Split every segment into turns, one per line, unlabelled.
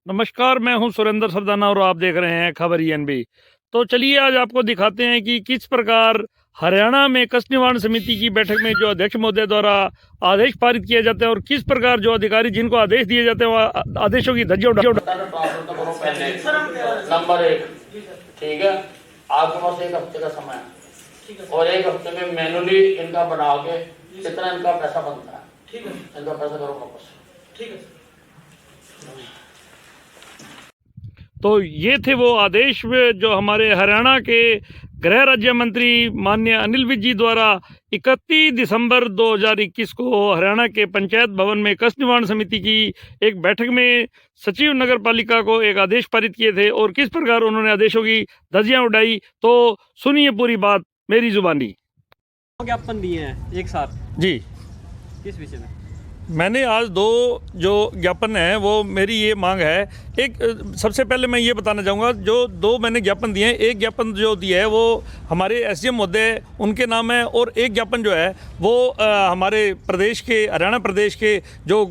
नमस्कार, मैं हूं सुरेंद्र सरदाना और आप देख रहे हैं खबर ईएनबी। तो चलिए आज आपको दिखाते हैं कि किस प्रकार हरियाणा में कष्ट निवारण समिति की बैठक में जो अध्यक्ष महोदय द्वारा आदेश पारित किए जाते हैं और किस प्रकार जो अधिकारी जिनको आदेश दिए जाते हैं वह आदेशों की धज्जियां
नंबर 1, ठीक है। आपके पास 1 हफ्ते का समय है और 1 हफ्ते में मैनुअली इनका बना के कितना इनका पैसा बनता है, ठीक है, इनका पैसा करो वापस, ठीक है।
तो ये थे वो आदेश जो हमारे हरियाणा के गृह राज्य मंत्री माननीय अनिल विज जी द्वारा 31 दिसंबर 2021 को हरियाणा के पंचायत भवन में कष्ट निवारण समिति की एक बैठक में सचिव नगर पालिका को एक आदेश पारित किए थे और किस प्रकार उन्होंने आदेशों की धज्जियां उड़ाई। तो सुनिए पूरी बात मेरी जुबानी।
ज्ञापन दिए हैं एक साथ
जी,
किस विषय में?
मैंने आज 2 जो ज्ञापन है वो मेरी ये मांग है। एक, सबसे पहले मैं ये बताना चाहूँगा, जो 2 मैंने ज्ञापन दिए हैं, एक ज्ञापन जो दिया है वो हमारे एसडीएम महोदय उनके नाम है और एक ज्ञापन जो है वो हमारे प्रदेश के हरियाणा प्रदेश के जो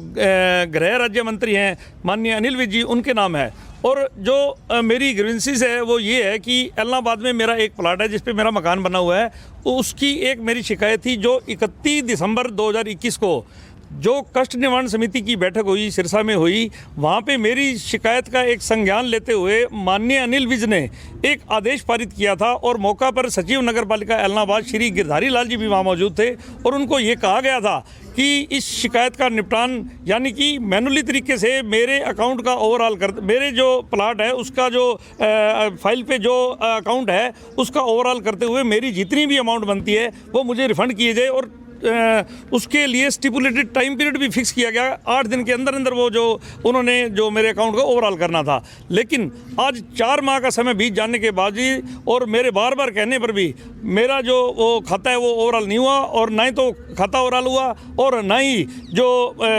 गृह राज्य मंत्री हैं माननीय अनिल विज जी उनके नाम है। और जो मेरी ग्रीवेंसेस है वो ये है कि इलाहाबाद में मेरा एक प्लाट है जिस पे मेरा मकान बना हुआ है, उसकी एक मेरी शिकायत थी जो 31 दिसंबर 2021 को जो कष्ट निवारण समिति की बैठक हुई सिरसा में हुई, वहाँ पे मेरी शिकायत का एक संज्ञान लेते हुए माननीय अनिल विज ने एक आदेश पारित किया था और मौका पर सचिव नगर पालिका इलाहाबाद श्री गिरधारी लाल जी भी वहाँ मौजूद थे और उनको ये कहा गया था कि इस शिकायत का निपटान यानी कि मैनुअली तरीके से मेरे अकाउंट का ओवरऑल कर, मेरे जो प्लाट है उसका जो फाइल पे जो अकाउंट है उसका ओवरऑल करते हुए मेरी जितनी भी अमाउंट बनती है वो मुझे रिफंड किए जाए और उसके लिए स्टिपुलेटेड टाइम पीरियड भी फिक्स किया गया। 8 दिन के अंदर अंदर वो जो उन्होंने जो मेरे अकाउंट को ओवरऑल करना था। लेकिन आज 4 माह का समय बीत जाने के बाद भी और मेरे बार बार कहने पर भी मेरा जो वो खाता है वो ओवरऑल नहीं हुआ और ना ही तो खाता ओवरऑल हुआ और ना ही जो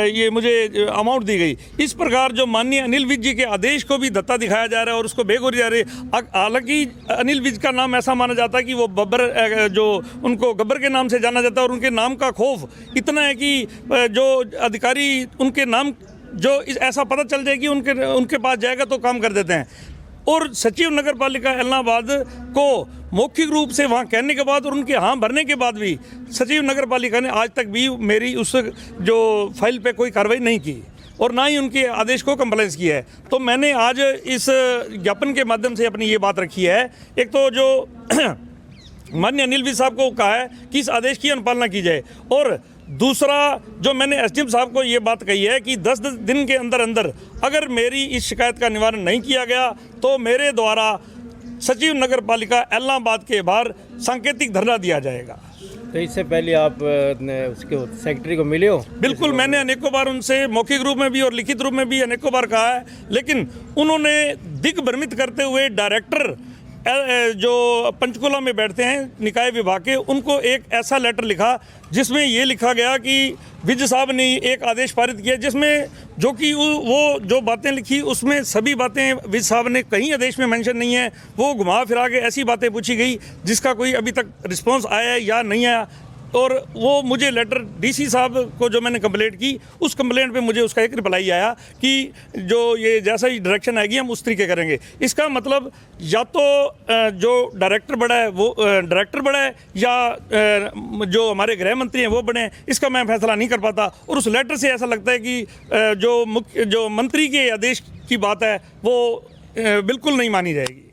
ये मुझे अमाउंट दी गई। इस प्रकार जो माननीय अनिल विज जी के आदेश को भी धत्ता दिखाया जा रहा है और उसको बेगौरी जा रही है। हालांकि अनिल विज का नाम ऐसा माना जाता है कि वो बब्बर, जो उनको गब्बर के नाम से जाना जाता है और उनके नाम का खौफ इतना है कि जो अधिकारी उनके नाम जो ऐसा पता चल जाए कि उनके पास जाएगा तो काम कर देते हैं। और सचिव नगर पालिका इलाहाबाद को मौखिक रूप से वहाँ कहने के बाद और उनके हाँ भरने के बाद भी सचिव नगर पालिका ने आज तक भी मेरी उस जो फाइल पे कोई कार्रवाई नहीं की और ना ही उनके आदेश को कंप्लाइंस किया है। तो मैंने आज इस ज्ञापन के माध्यम से अपनी ये बात रखी है। एक तो जो माननीय अनिल विज साहब को कहा है कि इस आदेश की अनुपालना की जाए और दूसरा जो मैंने एसडीएम साहब को ये बात कही है कि 10 दिन के अंदर अंदर अगर मेरी इस शिकायत का निवारण नहीं किया गया तो मेरे द्वारा सचिव नगर पालिका इलाहाबाद के बाहर सांकेतिक धरना दिया जाएगा।
तो इससे पहले आप उसके सेक्रेटरी को मिले हो?
बिल्कुल, मैंने अनेकों बार उनसे मौखिक रूप में भी और लिखित रूप में भी अनेकों बार कहा है, लेकिन उन्होंने दिग्भ्रमित करते हुए डायरेक्टर जो पंचकुला में बैठते हैं निकाय विभाग के, उनको एक ऐसा लेटर लिखा जिसमें ये लिखा गया कि विज साहब ने एक आदेश पारित किया जिसमें जो कि वो जो बातें लिखी उसमें सभी बातें विज साहब ने कहीं आदेश में मेंशन नहीं है। वो घुमा फिरा के ऐसी बातें पूछी गई जिसका कोई अभी तक रिस्पांस आया है या नहीं आया। और वो मुझे लेटर डीसी साहब को जो मैंने कंप्लेंट की उस कंप्लेंट पे मुझे उसका एक रिप्लाई आया कि जो ये जैसा ही डायरेक्शन आएगी हम उस तरीके करेंगे। इसका मतलब या तो जो डायरेक्टर बड़ा है वो डायरेक्टर बड़ा है या जो हमारे गृह मंत्री हैं वो बड़े हैं, इसका मैं फैसला नहीं कर पाता। और उस लेटर से ऐसा लगता है कि जो मंत्री के आदेश की बात है वो बिल्कुल नहीं मानी जाएगी।